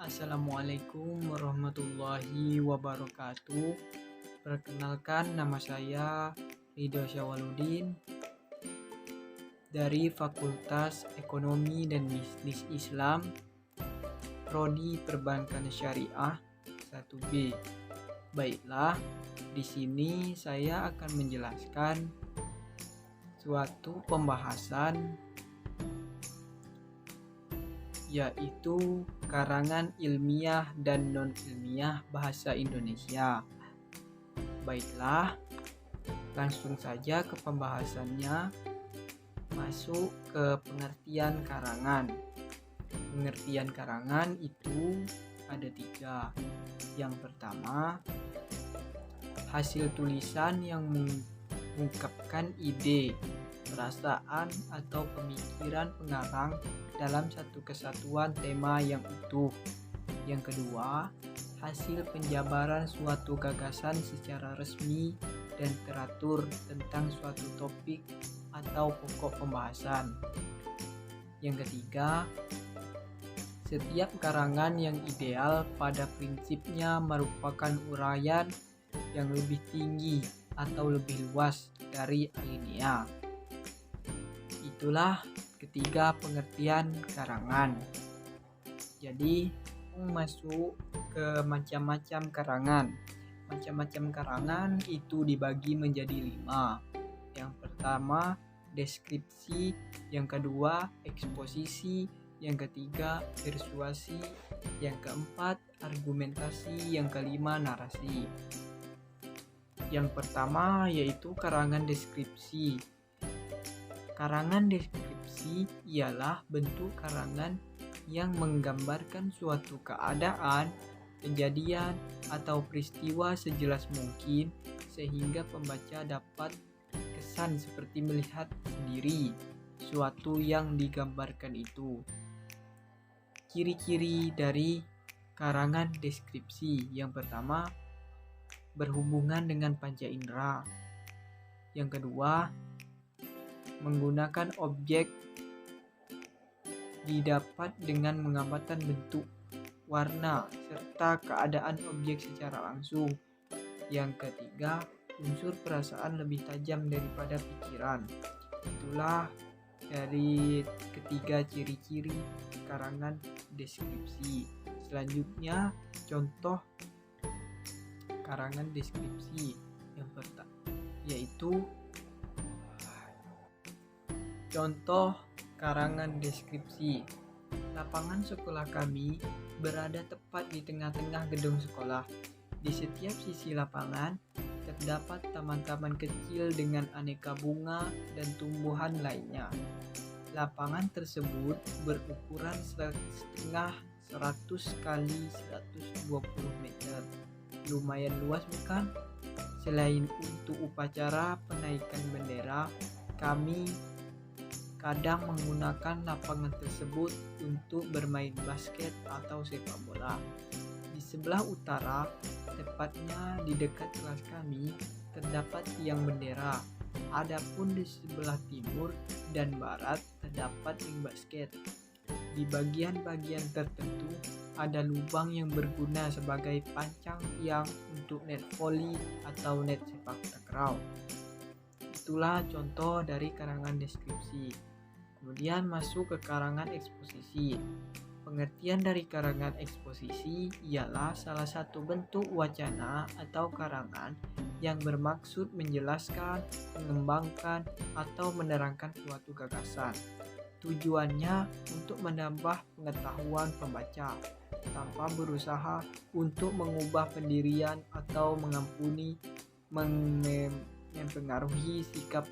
Assalamualaikum warahmatullahi wabarakatuh. Perkenalkan, nama saya Ridho Syawaludin dari Fakultas Ekonomi dan Bisnis Islam, Prodi Perbankan Syariah 1B. Baiklah, di sini saya akan menjelaskan suatu pembahasan yaitu karangan ilmiah dan non-ilmiah bahasa Indonesia. Baiklah, langsung saja ke pembahasannya. Masuk ke pengertian karangan. Pengertian karangan itu ada 3. Yang pertama, hasil tulisan yang mengungkapkan ide, perasaan atau pemikiran pengarang dalam satu kesatuan tema yang utuh. Yang kedua, hasil penjabaran suatu gagasan secara resmi dan teratur tentang suatu topik atau pokok pembahasan. Yang ketiga, setiap karangan yang ideal pada prinsipnya merupakan uraian yang lebih tinggi atau lebih luas dari alinea. Itulah ketiga pengertian karangan. Jadi masuk ke macam-macam karangan. Macam-macam karangan itu dibagi menjadi 5. Yang pertama deskripsi, yang kedua eksposisi, yang ketiga persuasi, yang keempat argumentasi, yang kelima narasi. Yang pertama yaitu karangan deskripsi. Karangan deskripsi ialah bentuk karangan yang menggambarkan suatu keadaan, kejadian, atau peristiwa sejelas mungkin sehingga pembaca dapat kesan seperti melihat sendiri suatu yang digambarkan itu. Ciri-ciri dari karangan deskripsi. Yang pertama, berhubungan dengan panca indera. Yang kedua, menggunakan objek didapat dengan mengamatan bentuk, warna, serta keadaan objek secara langsung. Yang ketiga, unsur perasaan lebih tajam daripada pikiran. Itulah dari ketiga ciri-ciri karangan deskripsi. Selanjutnya, contoh karangan deskripsi yang pertama yaitu contoh karangan deskripsi. Lapangan sekolah kami berada tepat di tengah-tengah gedung sekolah. Di setiap sisi lapangan terdapat taman-taman kecil dengan aneka bunga dan tumbuhan lainnya. Lapangan tersebut berukuran setengah 100 kali 120 meter. Lumayan luas bukan? Selain untuk upacara penaikan bendera, kami kadang menggunakan lapangan tersebut untuk bermain basket atau sepak bola. Di sebelah utara, tepatnya di dekat kelas kami, terdapat tiang bendera. Adapun di sebelah timur dan barat terdapat ring basket. Di bagian-bagian tertentu ada lubang yang berguna sebagai pancang tiang untuk net volley atau net sepak takraw. Itulah contoh dari karangan deskripsi. Kemudian masuk ke karangan eksposisi. Pengertian dari karangan eksposisi ialah salah satu bentuk wacana atau karangan yang bermaksud menjelaskan, mengembangkan, atau menerangkan suatu gagasan. Tujuannya untuk menambah pengetahuan pembaca tanpa berusaha untuk mengubah pendirian atau mempengaruhi sikap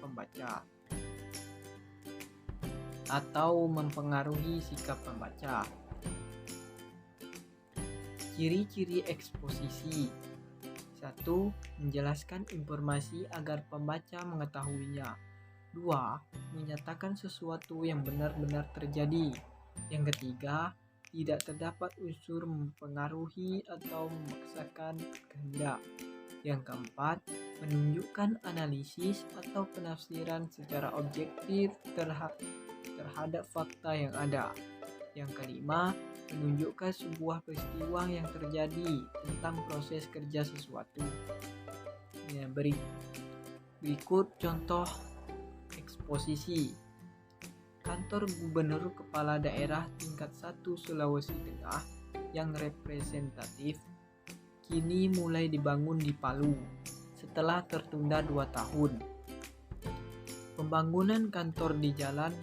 pembaca. Ciri-ciri eksposisi. 1. Menjelaskan informasi agar pembaca mengetahuinya. 2. Menyatakan sesuatu yang benar-benar terjadi. Yang ketiga, tidak terdapat unsur mempengaruhi atau memaksakan kehendak. Yang keempat, menunjukkan analisis atau penafsiran secara objektif terhadap fakta yang ada. Yang kelima, menunjukkan sebuah peristiwa yang terjadi tentang proses kerja sesuatu. Ya, berikut contoh eksposisi. Kantor Gubernur Kepala Daerah tingkat 1 Sulawesi Tengah yang representatif kini mulai dibangun di Palu setelah tertunda 2 tahun. Pembangunan kantor di Jalan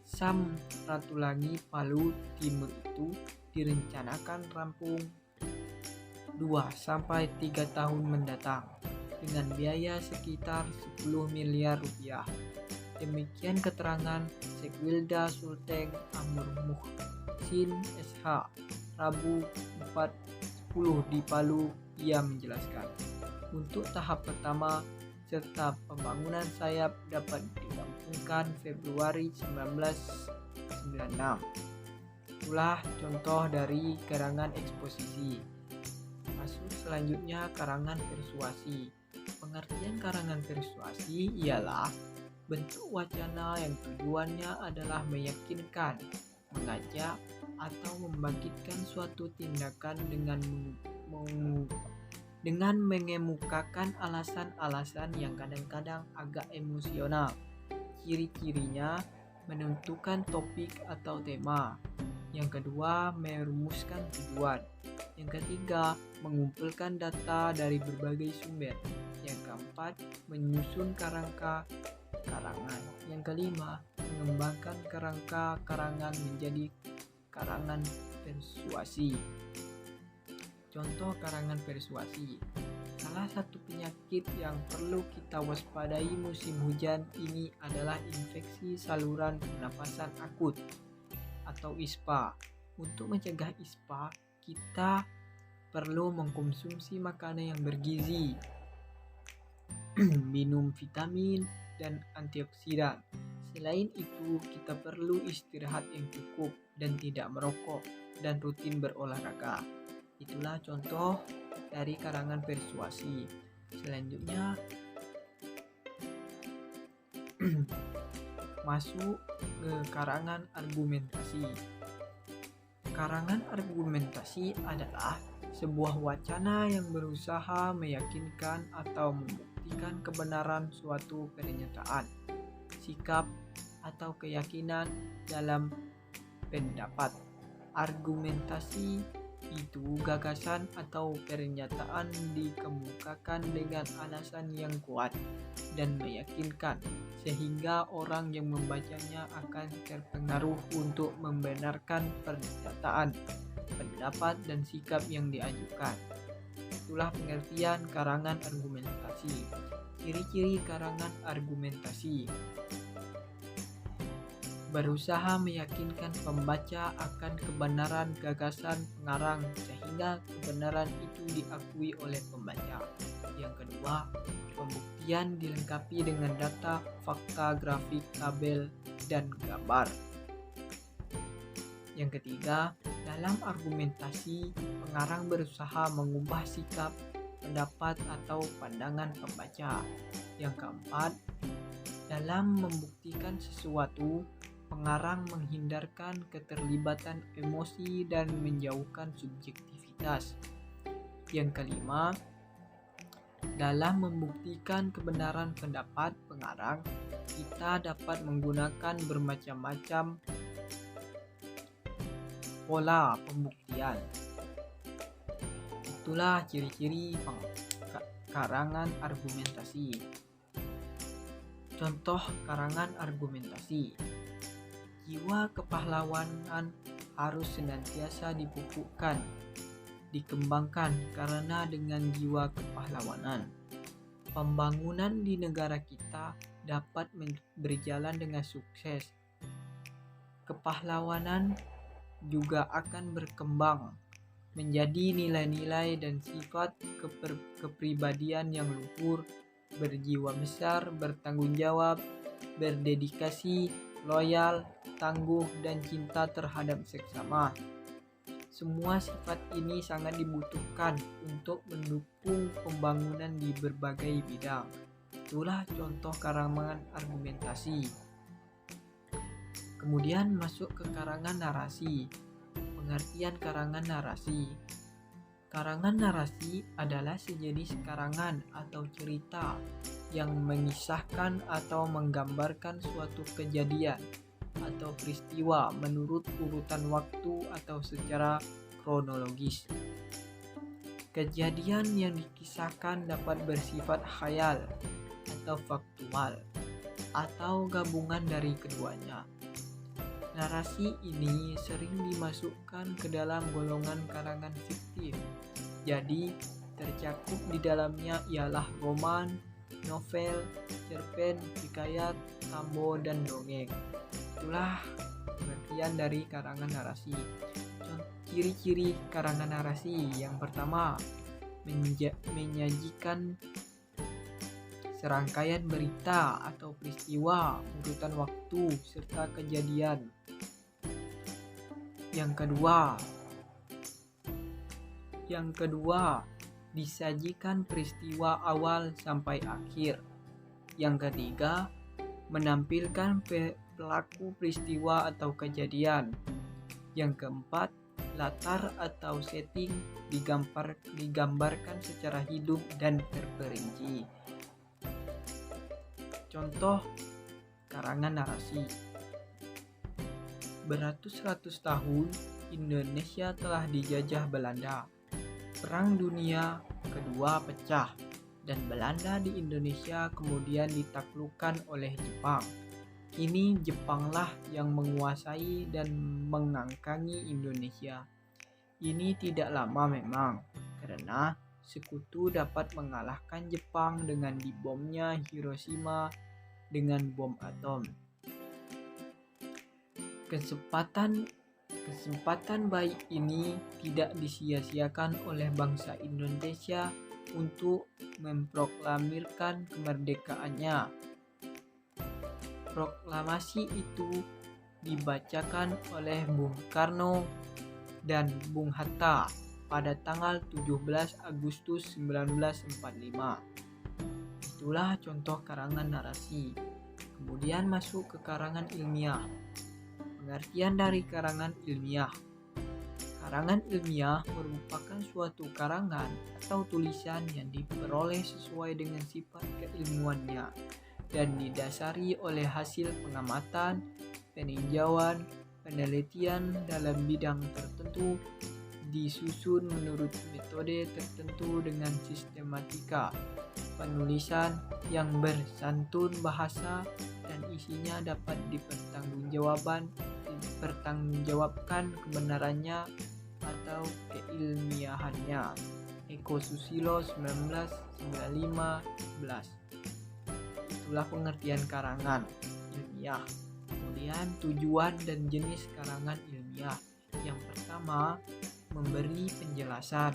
Sam Ratulangi, Palu Timur itu direncanakan rampung 2-3 tahun mendatang dengan biaya sekitar 10 miliar rupiah. Demikian keterangan Sekwilda Sulteng Amur Muhsin SH, Rabu 4/10 di Palu. Ia menjelaskan, untuk tahap pertama serta pembangunan sayap dapat dirampungkan Februari 1996. Itulah contoh dari karangan eksposisi. Masuk selanjutnya karangan persuasi. Pengertian karangan persuasi ialah bentuk wacana yang tujuannya adalah meyakinkan, mengajak, atau membangkitkan suatu tindakan dengan mengemukakan alasan-alasan yang kadang-kadang agak emosional. Ciri-cirinya menentukan topik atau tema. Yang kedua, merumuskan tujuan. Yang ketiga, mengumpulkan data dari berbagai sumber. Yang keempat, menyusun kerangka karangan. Yang kelima, mengembangkan kerangka karangan menjadi karangan persuasi. Contoh karangan persuasi. Salah satu penyakit yang perlu kita waspadai musim hujan ini adalah infeksi saluran pernapasan akut atau ISPA. Untuk mencegah ISPA, kita perlu mengkonsumsi makanan yang bergizi, minum vitamin dan antioksidan. Selain itu, kita perlu istirahat yang cukup dan tidak merokok dan rutin berolahraga. Itulah contoh dari karangan persuasi. Selanjutnya masuk ke karangan argumentasi. Karangan argumentasi adalah sebuah wacana yang berusaha meyakinkan atau membuktikan kebenaran suatu pernyataan, sikap, atau keyakinan dalam pendapat. Argumentasi itu gagasan atau pernyataan dikemukakan dengan alasan yang kuat dan meyakinkan sehingga orang yang membacanya akan terpengaruh untuk membenarkan pernyataan, pendapat, dan sikap yang diajukan. Itulah pengertian karangan argumentasi. Ciri-ciri karangan argumentasi: berusaha meyakinkan pembaca akan kebenaran gagasan pengarang sehingga kebenaran itu diakui oleh pembaca. Yang kedua, pembuktian dilengkapi dengan data, fakta, grafik, tabel, dan gambar. Yang ketiga, dalam argumentasi, pengarang berusaha mengubah sikap, pendapat, atau pandangan pembaca. Yang keempat, dalam membuktikan sesuatu, pengarang menghindarkan keterlibatan emosi dan menjauhkan subjektivitas. Yang kelima, dalam membuktikan kebenaran pendapat pengarang, kita dapat menggunakan bermacam-macam pola pembuktian. Itulah ciri-ciri karangan argumentasi. Contoh karangan argumentasi: jiwa kepahlawanan harus senantiasa dipupukkan, dikembangkan karena dengan jiwa kepahlawanan, pembangunan di negara kita dapat berjalan dengan sukses. Kepahlawanan juga akan berkembang menjadi nilai-nilai dan sifat kepribadian yang luhur, berjiwa besar, bertanggung jawab, berdedikasi, loyal, tangguh, dan cinta terhadap seksama. Semua sifat ini sangat dibutuhkan untuk mendukung pembangunan di berbagai bidang. Itulah contoh karangan argumentasi. Kemudian masuk ke karangan narasi. Pengertian karangan narasi. Karangan narasi adalah sejenis karangan atau cerita yang mengisahkan atau menggambarkan suatu kejadian atau peristiwa menurut urutan waktu atau secara kronologis. Kejadian yang dikisahkan dapat bersifat khayal atau faktual atau gabungan dari keduanya. Narasi ini sering dimasukkan ke dalam golongan karangan fiktif. Jadi, tercakup di dalamnya ialah roman, novel, cerpen, hikayat, tambo, dan dongeng. Itulah pengertian dari karangan narasi. Ciri-ciri karangan narasi yang pertama, menyajikan serangkaian berita atau peristiwa, urutan waktu, serta kejadian. Yang kedua, disajikan peristiwa awal sampai akhir. Yang ketiga, menampilkan pelaku peristiwa atau kejadian. Yang keempat, latar atau setting digambarkan secara hidup dan terperinci. Contoh karangan narasi. Beratus-ratus tahun Indonesia telah dijajah Belanda. Perang Dunia Kedua pecah dan Belanda di Indonesia kemudian ditaklukkan oleh Jepang. Kini Jepanglah yang menguasai dan mengangkangi Indonesia. Ini tidak lama memang, karena sekutu dapat mengalahkan Jepang dengan dibomnya Hiroshima dengan bom atom. Kesempatan baik ini tidak disia-siakan oleh bangsa Indonesia untuk memproklamirkan kemerdekaannya. Proklamasi itu dibacakan oleh Bung Karno dan Bung Hatta pada tanggal 17 Agustus 1945. Itulah contoh karangan narasi. Kemudian masuk ke karangan ilmiah. Pengertian dari karangan ilmiah. Karangan ilmiah merupakan suatu karangan atau tulisan yang diperoleh sesuai dengan sifat keilmuannya dan didasari oleh hasil pengamatan, peninjauan, penelitian dalam bidang tertentu, disusun menurut metode tertentu dengan sistematika penulisan yang bersantun bahasa dan isinya dapat dipertanggungjawabkan kebenarannya atau keilmiahannya. Eko Susilo 1995-11. Itulah pengertian karangan ilmiah. Kemudian tujuan dan jenis karangan ilmiah. Yang pertama, memberi penjelasan.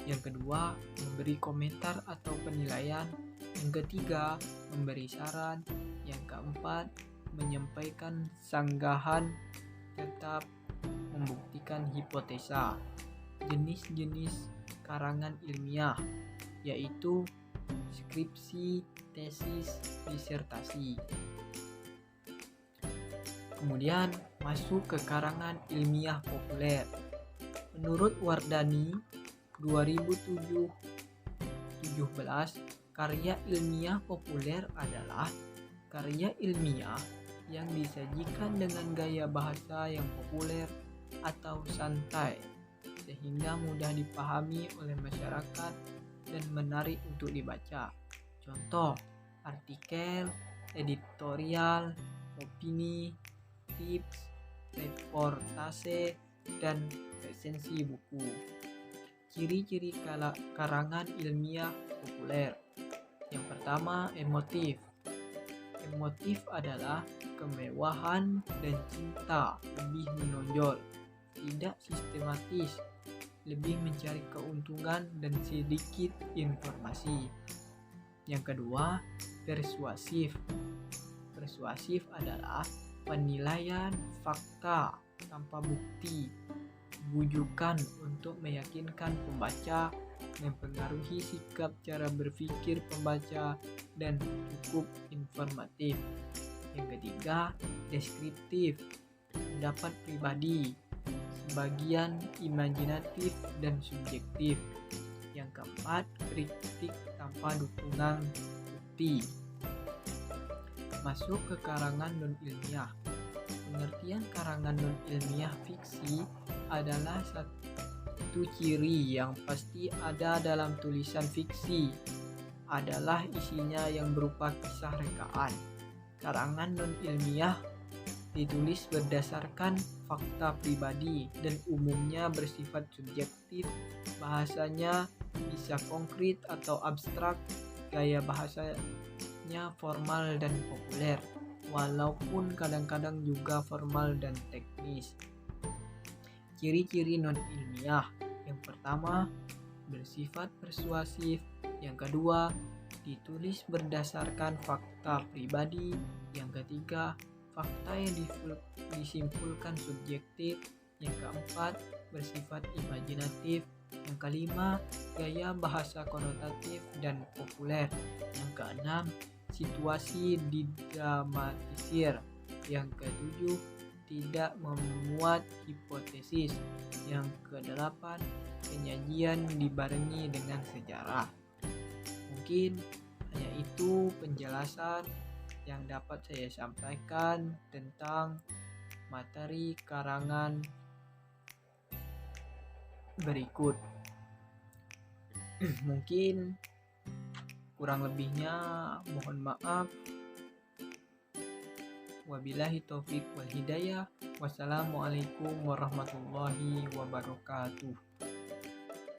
Yang kedua, memberi komentar atau penilaian. Yang ketiga, memberi saran. Yang keempat, menyampaikan sanggahan serta membuktikan hipotesa. Jenis-jenis karangan ilmiah yaitu skripsi, tesis, disertasi. Kemudian masuk ke karangan ilmiah populer. Menurut Wardani 2017, karya ilmiah populer adalah karya ilmiah yang disajikan dengan gaya bahasa yang populer atau santai sehingga mudah dipahami oleh masyarakat dan menarik untuk dibaca. Contoh, artikel, editorial, opini, tips, reportase, dan resensi buku. Ciri-ciri karangan ilmiah populer. Yang pertama, emotif. Emotif adalah kemewahan dan cinta lebih menonjol, tidak sistematis, lebih mencari keuntungan dan sedikit informasi. Yang kedua, persuasif. Persuasif adalah penilaian fakta tanpa bukti, bujukan untuk meyakinkan pembaca, mempengaruhi sikap cara berpikir pembaca, dan cukup informatif. Yang ketiga, deskriptif, pendapat pribadi, sebagian imajinatif dan subjektif. Yang keempat, kritik tanpa dukungan bukti. Masuk ke karangan non-ilmiah. Pengertian karangan non-ilmiah fiksi adalah satu ciri yang pasti ada dalam tulisan fiksi adalah isinya yang berupa kisah rekaan. Karangan non-ilmiah ditulis berdasarkan fakta pribadi dan umumnya bersifat subjektif. Bahasanya bisa konkret atau abstrak, gaya bahasanya formal dan populer, walaupun kadang-kadang juga formal dan teknis. Ciri-ciri non-ilmiah: yang pertama, bersifat persuasif. Yang kedua, ditulis berdasarkan fakta pribadi. Yang ketiga, fakta yang disimpulkan subjektif. Yang keempat, bersifat imajinatif. Yang kelima, gaya bahasa konotatif dan populer. Yang keenam, situasi didramatisir. Yang ketujuh, tidak memuat hipotesis. Yang kedelapan, penyajian dibarengi dengan sejarah. Mungkin hanya itu penjelasan yang dapat saya sampaikan tentang materi karangan berikut. Mungkin kurang lebihnya mohon maaf. Wabillahi taufik wal hidayah. Wassalamualaikum warahmatullahi wabarakatuh.